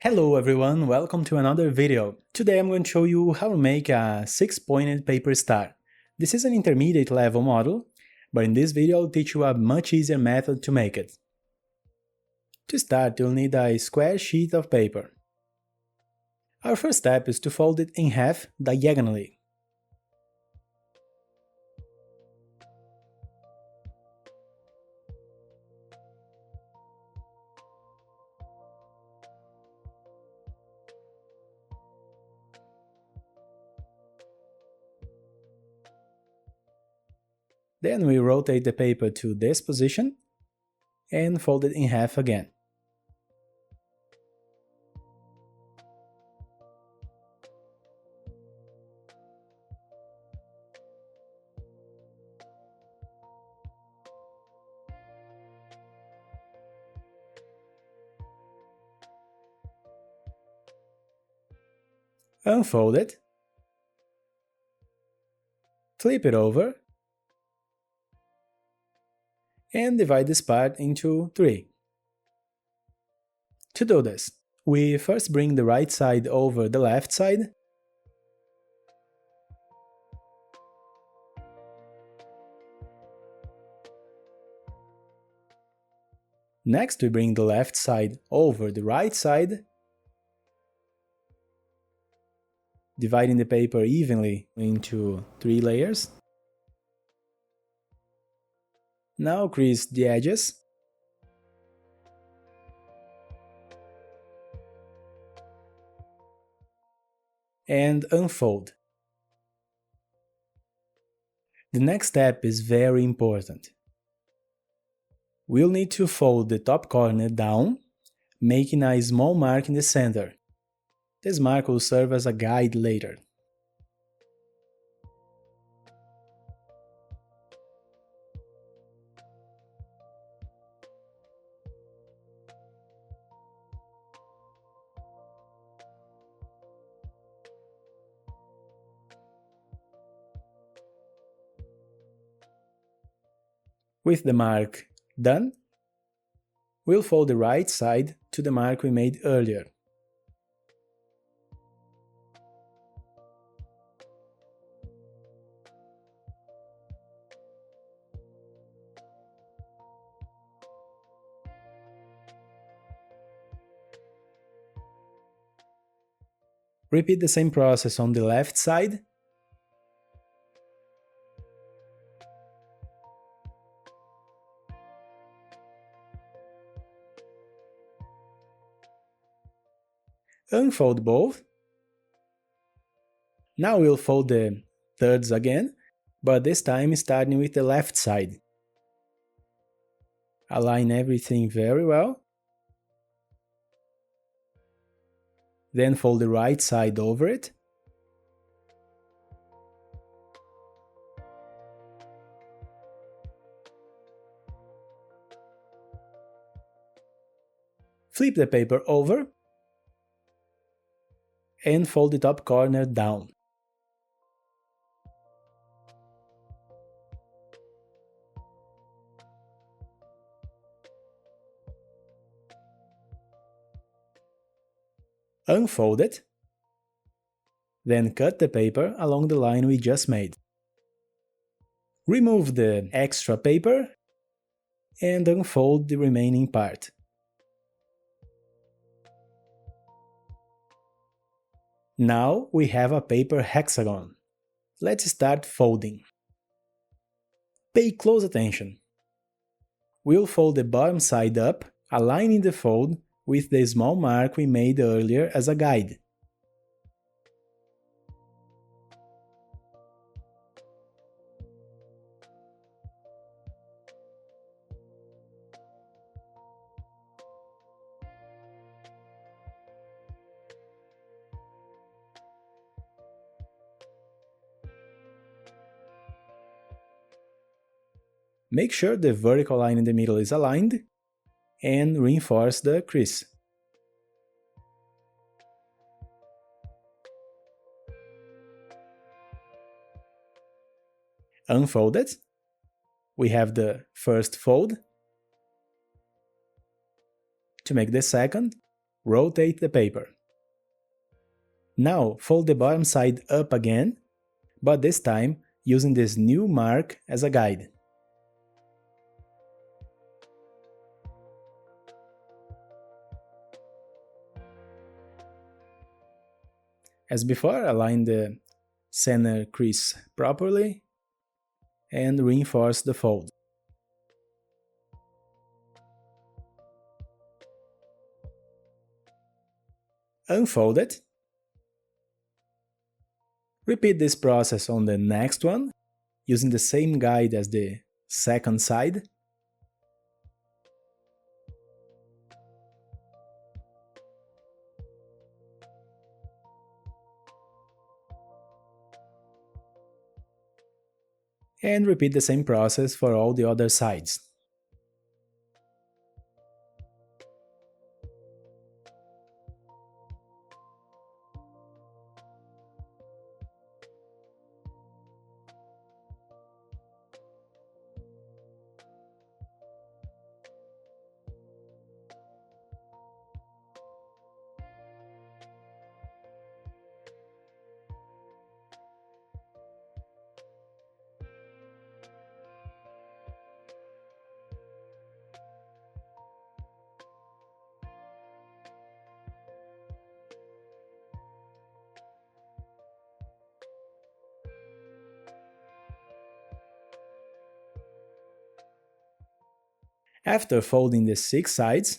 Hello everyone, welcome to another video. Today I'm going to show you how to make a 6-pointed paper star. This is an intermediate level model, but in this video I'll teach you a much easier method to make it. To start, you'll need a square sheet of paper. Our first step is to fold it in half diagonally. Then we rotate the paper to this position and fold it in half again. Unfold it, flip it over, and divide this part into 3. To do this, we first bring the right side over the left side, next we bring the left side over the right side, dividing the paper evenly into 3 layers. Now crease the edges. And unfold. The next step is very important. We'll need to fold the top corner down, making a small mark in the center. This mark will serve as a guide later. With the mark done, we'll fold the right side to the mark we made earlier. Repeat the same process on the left side. Unfold both. Now we'll fold the thirds again, but this time starting with the left side. Align everything very well. Then fold the right side over it. Flip the paper over and fold the top corner down. Unfold it, then cut the paper along the line we just made. Remove the extra paper and unfold the remaining part. Now we have a paper hexagon. Let's start folding. Pay close attention. We'll fold the bottom side up, aligning the fold with the small mark we made earlier as a guide. Make sure the vertical line in the middle is aligned and reinforce the crease. Unfold it. We have the first fold. To make the second, rotate the paper. Now fold the bottom side up again, but this time using this new mark as a guide. As before, align the center crease properly and reinforce the fold. Unfold it. Repeat this process on the next one, using the same guide as the second side. And repeat the same process for all the other sides. After folding the 6 sides,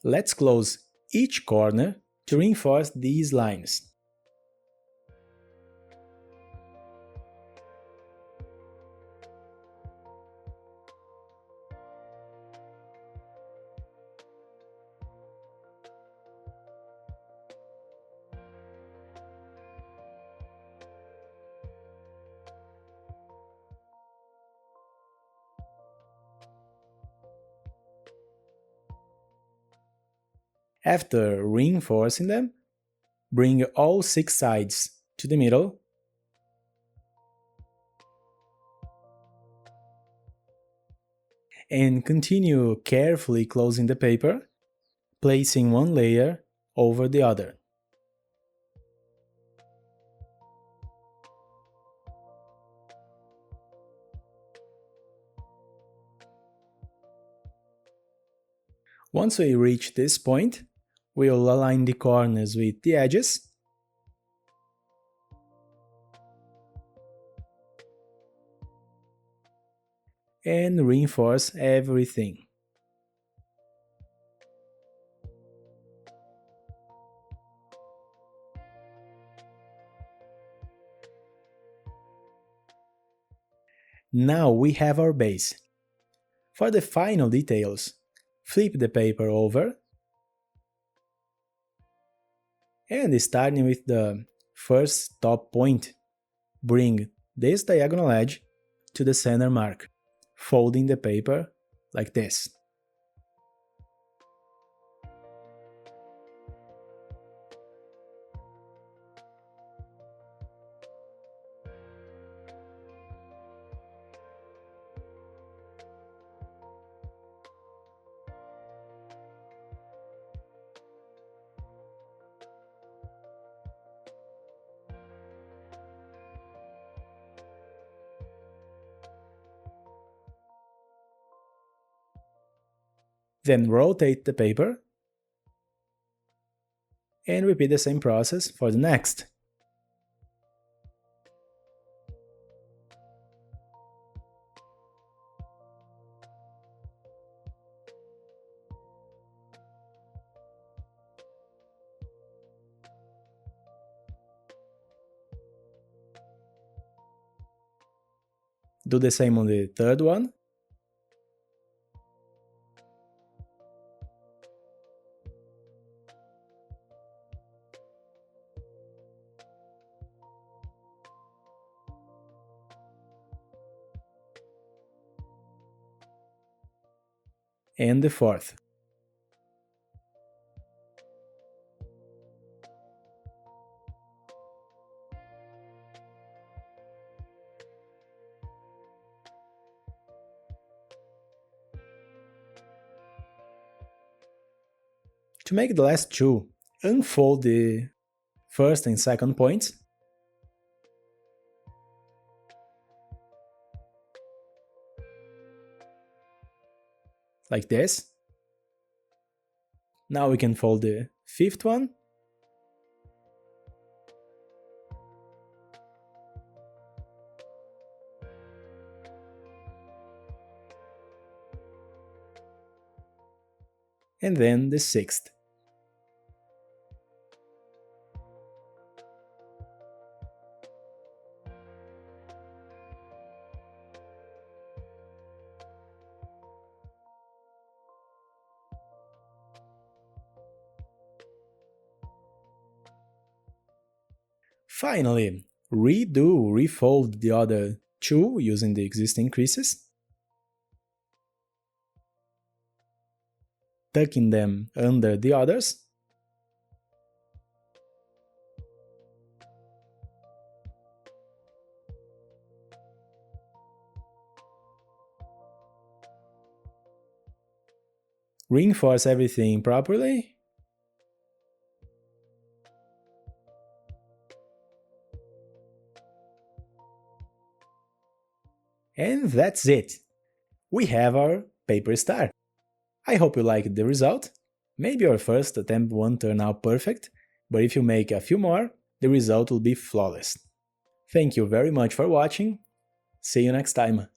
let's close each corner to reinforce these lines. After reinforcing them, bring all 6 sides to the middle and continue carefully closing the paper, placing one layer over the other. Once we reach this point, we'll align the corners with the edges and reinforce everything. Now we have our base. For the final details, flip the paper over and starting with the first top point, bring this diagonal edge to the center mark, folding the paper like this. Then rotate the paper and repeat the same process for the next. Do the same on the third one. And the fourth. To make the last two, unfold the first and second points. Like this. Now we can fold the fifth one. And then the sixth. Finally, refold the other two using the existing creases, tucking them under the others. Reinforce everything properly. And that's it! We have our paper star. I hope you liked the result. Maybe your first attempt won't turn out perfect, but if you make a few more, the result will be flawless. Thank you very much for watching. See you next time.